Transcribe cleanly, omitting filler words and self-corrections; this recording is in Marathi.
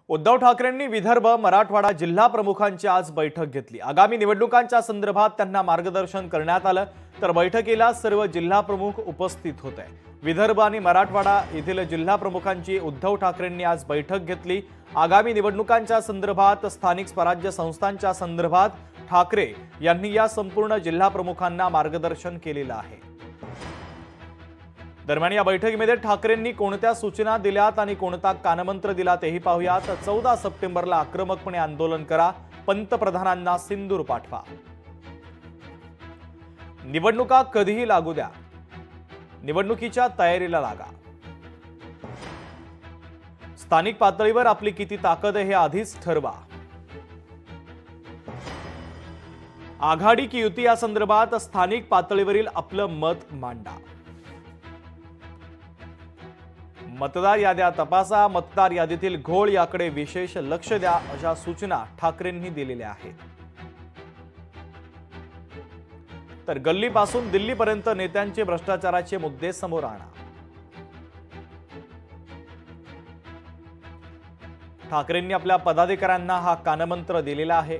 उद्धव ठाकरेंनी विदर्भ मराठवाडा जिल्हा प्रमुखांची आज बैठक घेतली। आगामी निवडणुकांच्या संदर्भात त्यांना मार्गदर्शन करण्यात आलं, तर बैठकीला सर्व जिल्हा प्रमुख उपस्थित होते। विदर्भ आणि मराठवाडा येथील जिल्हा प्रमुखांची उद्धव ठाकरेंनी आज बैठक घेतली। आगामी निवडणुकांच्या संदर्भात स्थानिक स्वराज्य संस्थांच्या संदर्भात ठाकरे यांनी या संपूर्ण जिल्हा प्रमुखांना मार्गदर्शन केलेलं आहे। दरम्यान या बैठकीमध्ये ठाकरेंनी कोणत्या सूचना दिल्यात आणि कोणता कानमंत्र दिला तेही पाहूयात। 14 सप्टेंबरला आक्रमकपणे आंदोलन करा, पंतप्रधानांना सिंदूर पाठवा। निवडणुका कधीही लागू द्या, निवडणुकीच्या तयारीला लागा। स्थानिक पातळीवर आपली किती ताकद आहे हे आधीच ठरवा। आघाडी की युती या संदर्भात स्थानिक पातळीवरील आपलं मत मांडा। मतदार याद्या तपासा, मतदार यादीतील घोळ याकडे विशेष लक्ष द्या, अशा सूचना ठाकरेंनी दिलेल्या आहेत। तर गल्लीपासून दिल्लीपर्यंत नेत्यांचे भ्रष्टाचाराचे मुद्दे समोर आणा। ठाकरेंनी आपल्या पदाधिकाऱ्यांना हा कानमंत्र दिलेला आहे।